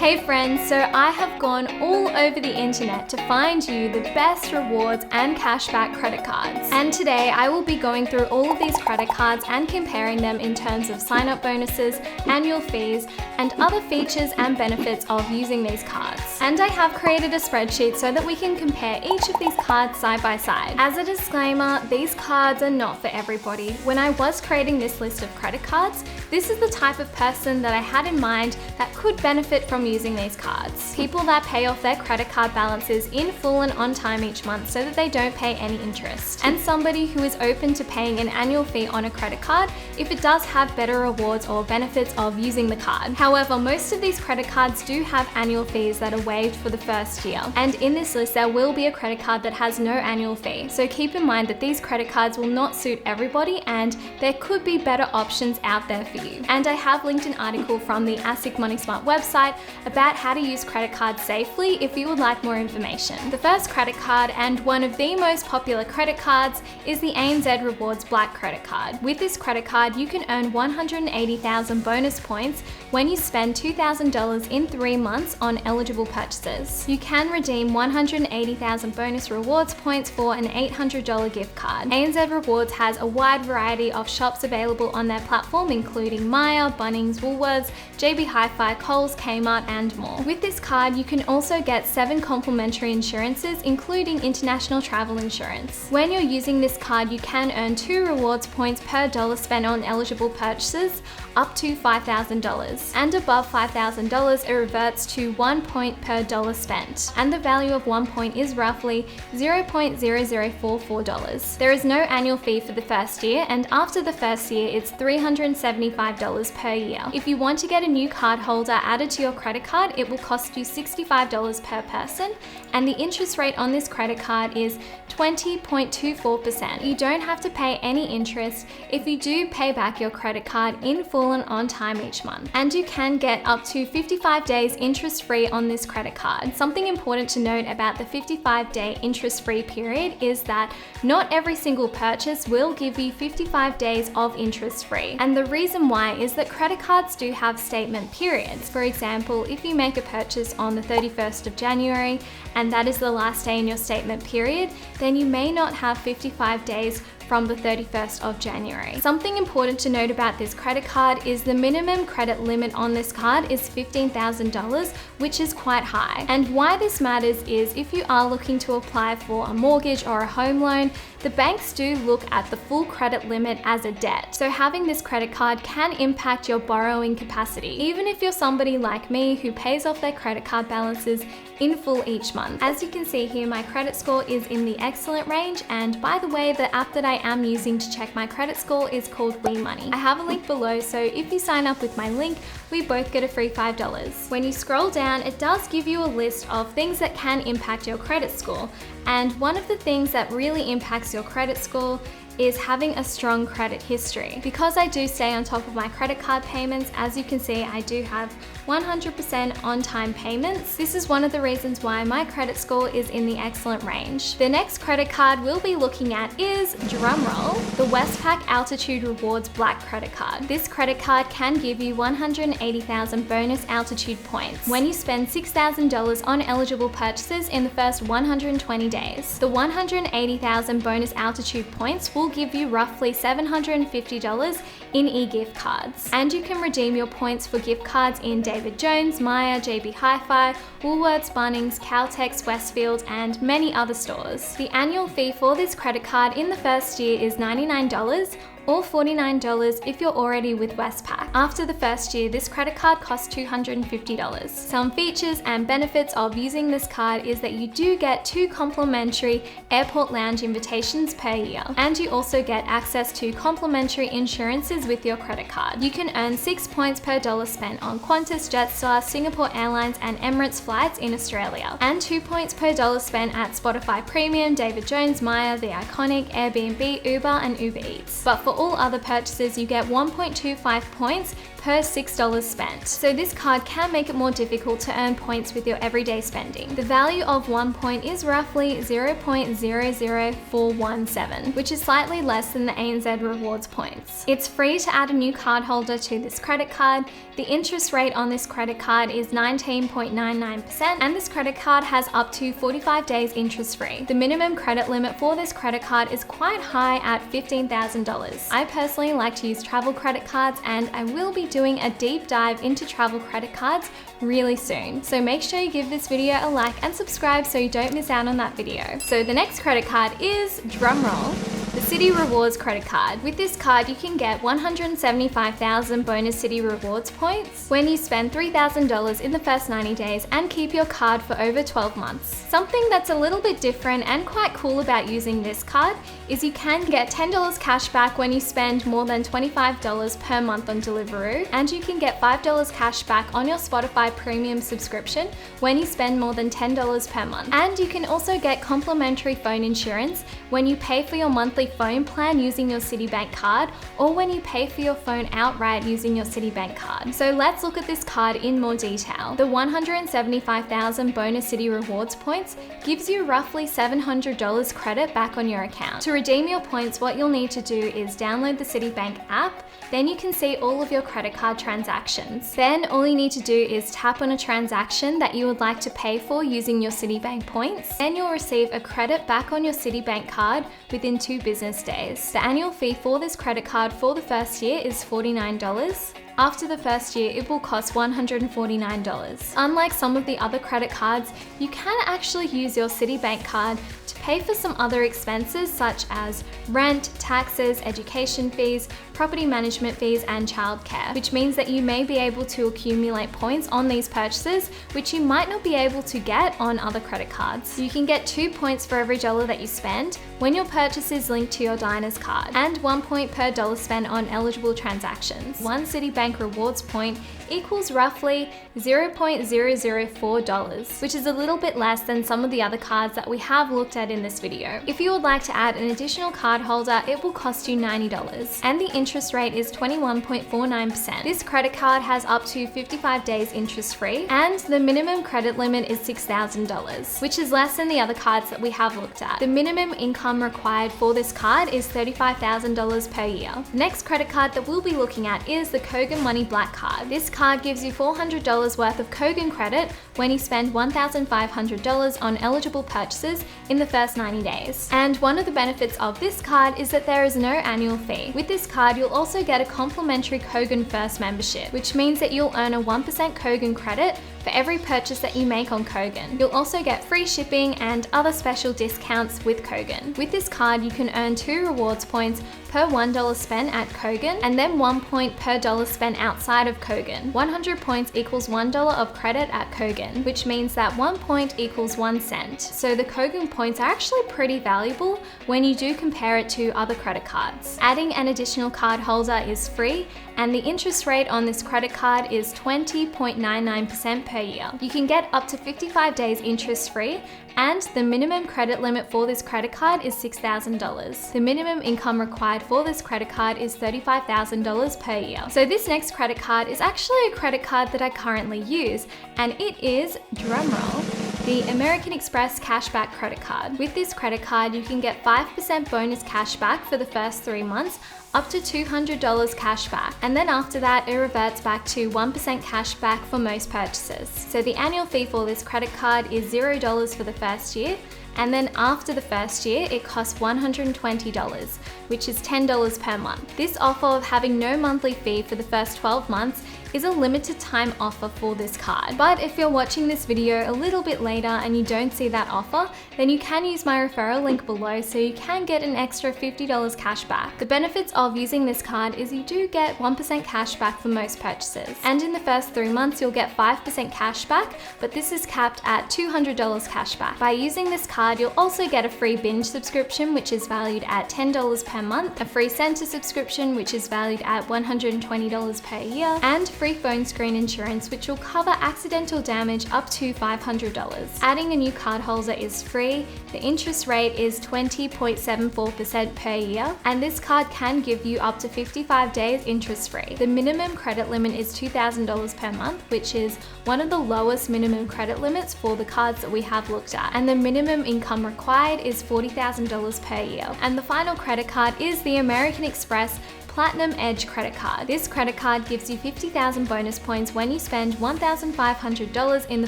Hey friends, so I have gone all over the internet to find you the best rewards and cashback credit cards. And today I will be going through all of these credit cards and comparing them in terms of sign-up bonuses, annual fees, and other features and benefits of using these cards. And I have created a spreadsheet so that we can compare each of these cards side by side. As a disclaimer, these cards are not for everybody. When I was creating this list of credit cards, this is the type of person that I had in mind that could benefit from using these cards. People that pay off their credit card balances in full and on time each month so that they don't pay any interest. And somebody who is open to paying an annual fee on a credit card if it does have better rewards or benefits of using the card. However, most of these credit cards do have annual fees that are waived for the first year. And in this list, there will be a credit card that has no annual fee. So keep in mind that these credit cards will not suit everybody and there could be better options out there for you. And I have linked an article from the ASIC Money Smart website about how to use credit cards safely if you would like more information. The first credit card, and one of the most popular credit cards, is the ANZ Rewards Black Credit Card. With this credit card, you can earn 180,000 bonus points when you spend $2,000 in 3 months on eligible purchases. You can redeem 180,000 bonus rewards points for an $800 gift card. ANZ Rewards has a wide variety of shops available on their platform, including Myer, Bunnings, Woolworths, JB Hi-Fi, Coles, Kmart, and more. With this card, you can also get 7 complimentary insurances, including international travel insurance. When you're using this card, you can earn 2 rewards points per dollar spent on eligible purchases, up to $5,000. And above $5,000, it reverts to 1 point per dollar spent. And the value of 1 point is roughly $0.0044. There is no annual fee for the first year, and after the first year, it's $375 per year. If you want to get a new card holder added to your credit card, it will cost you $65 per person, and the interest rate on this credit card is 20.24%. You don't have to pay any interest if you do pay back your credit card in full and on time each month. And you can get up to 55 days interest-free on this credit card. Something important to note about the 55-day interest-free period is that not every single purchase will give you 55 days of interest-free. And the reason why is that credit cards do have statement periods. For example, if you make a purchase on the 31st of January and that is the last day in your statement period, then you may not have 55 days from the 31st of January. Something important to note about this credit card is the minimum credit limit on this card is $15,000, which is quite high. And why this matters is if you are looking to apply for a mortgage or a home loan, the banks do look at the full credit limit as a debt. So having this credit card can impact your borrowing capacity, even if you're somebody like me who pays off their credit card balances in full each month. As you can see here, my credit score is in the excellent range, and by the way, the app that I am using to check my credit score is called Money. I have a link below, so if you sign up with my link, we both get a free $5. When you scroll down, it does give you a list of things that can impact your credit score. And one of the things that really impacts your credit score is having a strong credit history. Because I do stay on top of my credit card payments, as you can see, I do have 100% on-time payments. This is one of the reasons why my credit score is in the excellent range. The next credit card we'll be looking at is, drumroll, the Westpac Altitude Rewards Black Credit Card. This credit card can give you 180,000 bonus altitude points when you spend $6,000 on eligible purchases in the first 120 days. The 180,000 bonus altitude points will give you roughly $750 in e-gift cards. And you can redeem your points for gift cards in David Jones, Myer, JB Hi-Fi, Woolworths, Bunnings, Caltex, Westfield, and many other stores. The annual fee for this credit card in the first year is $99, or $49 if you're already with Westpac. After the first year, this credit card costs $250. Some features and benefits of using this card is that you do get 2 complimentary airport lounge invitations per year, and you also get access to complimentary insurances with your credit card. You can earn 6 points per dollar spent on Qantas, Jetstar, Singapore Airlines, and Emirates flights in Australia, and 2 points per dollar spent at Spotify Premium, David Jones, Myer, The Iconic, Airbnb, Uber, and Uber Eats. But for all other purchases, you get 1.25 points per $6 spent. So this card can make it more difficult to earn points with your everyday spending. The value of 1 point is roughly 0.00417, which is slightly less than the ANZ rewards points. It's free to add a new cardholder to this credit card. The interest rate on this credit card is 19.99%, and this credit card has up to 45 days interest free. The minimum credit limit for this credit card is quite high at $15,000. I personally like to use travel credit cards, and I will be doing a deep dive into travel credit cards really soon. So make sure you give this video a like and subscribe so you don't miss out on that video. So the next credit card is, drumroll, the Citi Rewards credit card. With this card, you can get 175,000 bonus Citi Rewards points when you spend $3,000 in the first 90 days and keep your card for over 12 months. Something that's a little bit different and quite cool about using this card is you can get $10 cash back when you spend more than $25 per month on Deliveroo, and you can get $5 cash back on your Spotify premium subscription when you spend more than $10 per month. And you can also get complimentary phone insurance when you pay for your monthly phone plan using your Citibank card, or when you pay for your phone outright using your Citibank card. So let's look at this card in more detail. The 175,000 bonus Citi Rewards points gives you roughly $700 credit back on your account. To redeem your points, what you'll need to do is download the Citibank app. Then you can see all of your credit card transactions. Then all you need to do is tap on a transaction that you would like to pay for using your Citibank points. Then you'll receive a credit back on your Citibank card within 2 business days. The annual fee for this credit card for the first year is $49. After the first year, it will cost $149. Unlike some of the other credit cards, you can actually use your Citibank card to pay for some other expenses such as rent, taxes, education fees, property management fees, and childcare, which means that you may be able to accumulate points on these purchases, which you might not be able to get on other credit cards. You can get 2 points for every dollar that you spend when your purchase is linked to your Diners card, and 1 point per dollar spent on eligible transactions. One Citibank rewards point equals roughly $0.004, which is a little bit less than some of the other cards that we have looked at in this video. If you would like to add an additional card holder, it will cost you $90, and the interest rate is 21.49%. This credit card has up to 55 days interest free, and the minimum credit limit is $6,000, which is less than the other cards that we have looked at. The minimum income required for this card is $35,000 per year. The next credit card that we'll be looking at is the Kogan Money Black card. This card gives you $400 worth of Kogan credit when you spend $1,500 on eligible purchases in the first 90 days. And one of the benefits of this card is that there is no annual fee. With this card, you'll also get a complimentary Kogan First membership, which means that you'll earn a 1% Kogan credit for every purchase that you make on Kogan. You'll also get free shipping and other special discounts with Kogan. With this card, you can earn 2 rewards points per $1 spent at Kogan, and then 1 point per dollar spent outside of Kogan. 100 points equals $1 of credit at Kogan, which means that 1 point equals 1 cent. So the Kogan points are actually pretty valuable when you do compare it to other credit cards. Adding an additional card holder is free, and the interest rate on this credit card is 20.99% per year. You can get up to 55 days interest free, and the minimum credit limit for this credit card is $6,000. The minimum income required for this credit card is $35,000 per year. So this next credit card is actually a credit card that I currently use, and it is, drumroll, the American Express Cashback credit card. With this credit card, you can get 5% bonus cash back for the first 3 months, up to $200 cash back, and then after that it reverts back to 1% cash back for most purchases. So the annual fee for this credit card is $0 for the first year, and then after the first year it costs $120, which is $10 per month. This offer of having no monthly fee for the first 12 months is a limited time offer for this card. But if you're watching this video a little bit later and you don't see that offer, then you can use my referral link below so you can get an extra $50 cash back. The benefits of using this card is you do get 1% cash back for most purchases. And in the first 3 months, you'll get 5% cash back, but this is capped at $200 cash back. By using this card, you'll also get a free binge subscription, which is valued at $10 per month, a free center subscription, which is valued at $120 per year, and free phone screen insurance, which will cover accidental damage up to $500. Adding a new cardholder is free. The interest rate is 20.74% per year, and this card can give you up to 55 days interest-free. The minimum credit limit is $2,000 per month, which is one of the lowest minimum credit limits for the cards that we have looked at, and the minimum income required is $40,000 per year. And the final credit card is the American Express Platinum Edge credit card. This credit card gives you 50,000 bonus points when you spend $1,500 in the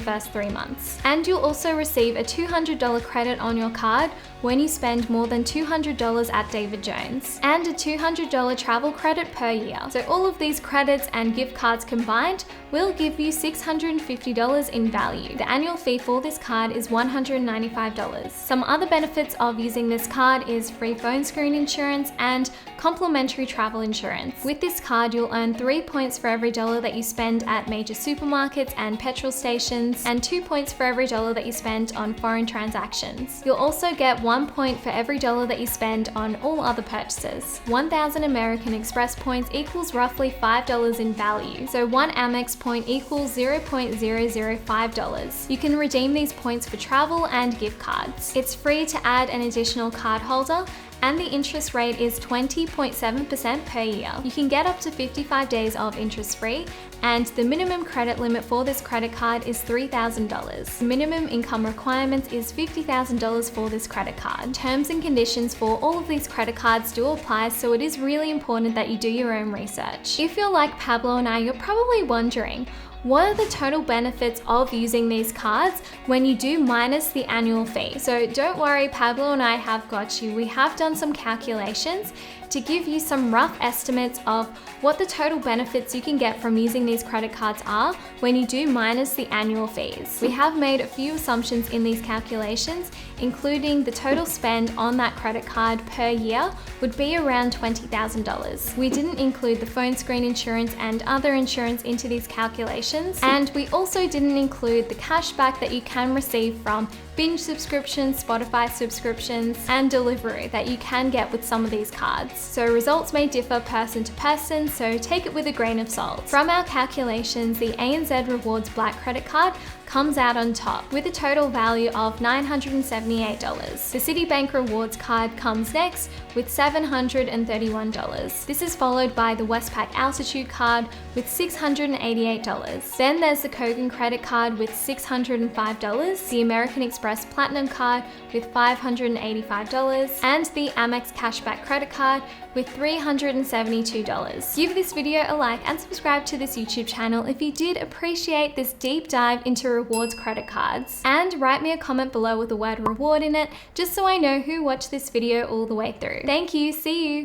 first 3 months. And you'll also receive a $200 credit on your card when you spend more than $200 at David Jones, and a $200 travel credit per year. So all of these credits and gift cards combined will give you $650 in value. The annual fee for this card is $195. Some other benefits of using this card is free phone screen insurance and complimentary travel insurance. With this card, you'll earn 3 points for every dollar that you spend at major supermarkets and petrol stations, and 2 points for every dollar that you spend on foreign transactions. You'll also get 1 point for every dollar that you spend on all other purchases. 1,000 American Express points equals roughly $5 in value, so 1 AMEX point equals $0.005. You can redeem these points for travel and gift cards. It's free to add an additional card holder, and the interest rate is 20.7% per year. You can get up to 55 days of interest-free, and the minimum credit limit for this credit card is $3,000. The minimum income requirements is $50,000 for this credit card. Terms and conditions for all of these credit cards do apply, so it is really important that you do your own research. If you're like Pablo and I, you're probably wondering, what are the total benefits of using these cards when you do minus the annual fee? So don't worry, Pablo and I have got you. We have done some calculations to give you some rough estimates of what the total benefits you can get from using these credit cards are when you do minus the annual fees. We have made a few assumptions in these calculations, including the total spend on that credit card per year would be around $20,000. We didn't include the phone screen insurance and other insurance into these calculations, and we also didn't include the cashback that you can receive from binge subscriptions, Spotify subscriptions, and delivery that you can get with some of these cards. So results may differ person to person, so take it with a grain of salt. From our calculations, the ANZ Rewards Black credit card comes out on top with a total value of $978. The Citibank Rewards card comes next with $731. This is followed by the Westpac Altitude card with $688. Then there's the Kogan credit card with $605, the American Express Platinum card with $585, and the AMEX Cashback credit card with $372. Give this video a like and subscribe to this YouTube channel if you did appreciate this deep dive into rewards credit cards. And write me a comment below with the word reward in it, just so I know who watched this video all the way through. Thank you, see you!